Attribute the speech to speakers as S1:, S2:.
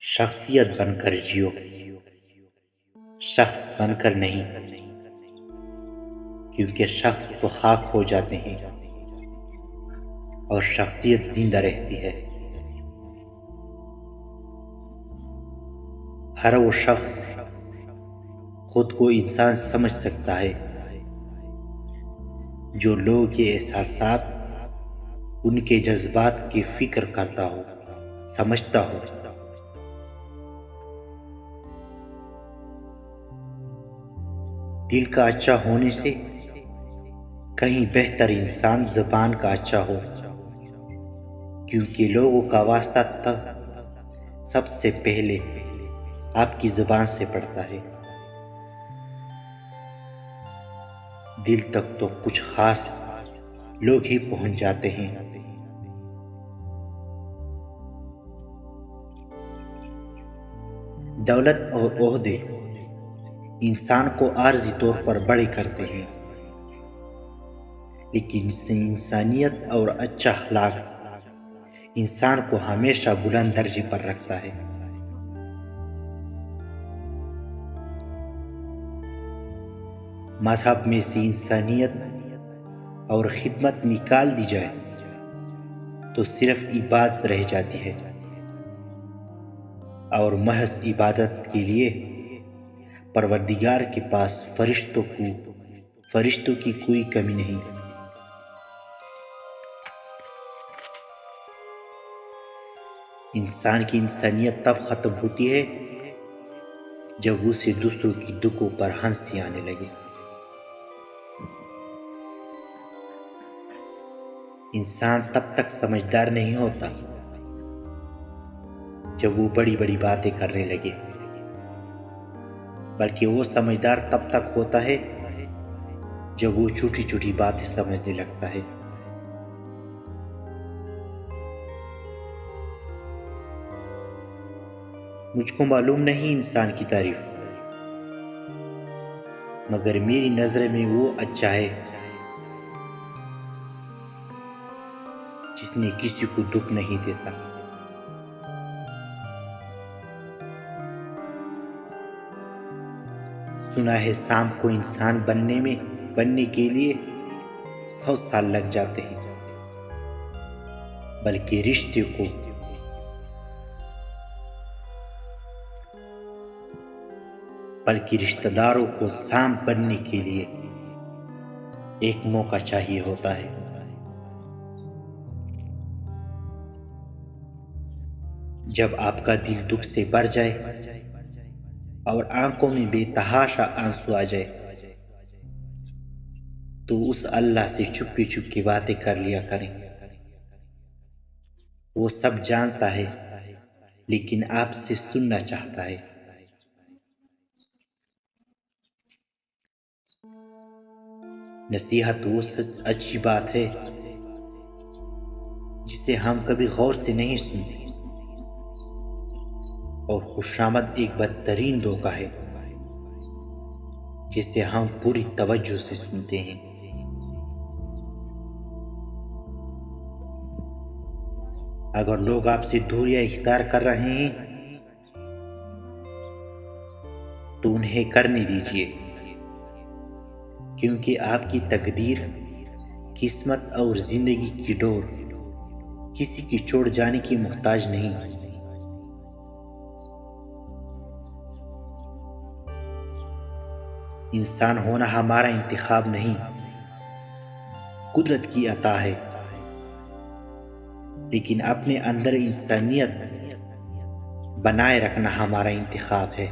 S1: شخصیت بن کر جیو، شخص بن کر نہیں، کیونکہ شخص تو خاک ہو جاتے ہیں اور شخصیت زندہ رہتی ہے۔ ہر وہ شخص خود کو انسان سمجھ سکتا ہے جو لوگوں کے احساسات، ان کے جذبات کی فکر کرتا ہو، سمجھتا ہو۔ دل کا اچھا ہونے سے کہیں بہتر انسان زبان کا اچھا ہو، کیونکہ لوگوں کا واسطہ سب سے پہلے آپ کی زبان سے پڑتا ہے۔ دل تک تو کچھ خاص لوگ ہی پہنچ جاتے ہیں۔ دولت اور عہدے انسان کو عارضی طور پر بڑے کرتے ہیں، لیکن انسانیت اور اچھا اخلاق انسان کو ہمیشہ بلند درجے پر رکھتا ہے۔ مذہب میں سے انسانیت اور خدمت نکال دی جائے تو صرف عبادت رہ جاتی ہے، اور محض عبادت کے لیے پروردگار کے پاس فرشتوں کی کوئی کمی نہیں۔ انسان کی انسانیت تب ختم ہوتی ہے جب اسے دوسروں کی دکھوں پر ہنسی آنے لگے۔ انسان تب تک سمجھدار نہیں ہوتا جب وہ بڑی بڑی باتیں کرنے لگے، بلکہ وہ سمجھدار تب تک ہوتا ہے جب وہ چھوٹی چھوٹی باتیں سمجھنے لگتا ہے۔ مجھ کو معلوم نہیں انسان کی تعریف، مگر میری نظر میں وہ اچھا ہے جس نے کسی کو دکھ نہیں دیتا۔ سنا ہے سانپ کو انسان بننے کے لیے 100 سال لگ جاتے ہیں، بلکہ رشتہ داروں کو سانپ بننے کے لیے ایک موقع چاہیے ہوتا ہے۔ جب آپ کا دل دکھ سے بھر جائے اور آنکھوں میں بے تحاشا آنسو آ جائے تو اس اللہ سے چپکے چپکے باتیں کر لیا کریں۔ وہ سب جانتا ہے لیکن آپ سے سننا چاہتا ہے۔ نصیحت وہ اچھی بات ہے جسے ہم کبھی غور سے نہیں سنتے، اور خوشامد ایک بدترین دھوکہ ہے جسے ہم پوری توجہ سے سنتے ہیں۔ اگر لوگ آپ سے دوریاں اختیار کر رہے ہیں تو انہیں کرنے دیجیے، کیونکہ آپ کی تقدیر، قسمت اور زندگی کی ڈور کسی کی چھوڑ جانے کی محتاج نہیں۔ انسان ہونا ہمارا انتخاب نہیں، قدرت کی عطا ہے، لیکن اپنے اندر انسانیت بنائے رکھنا ہمارا انتخاب ہے۔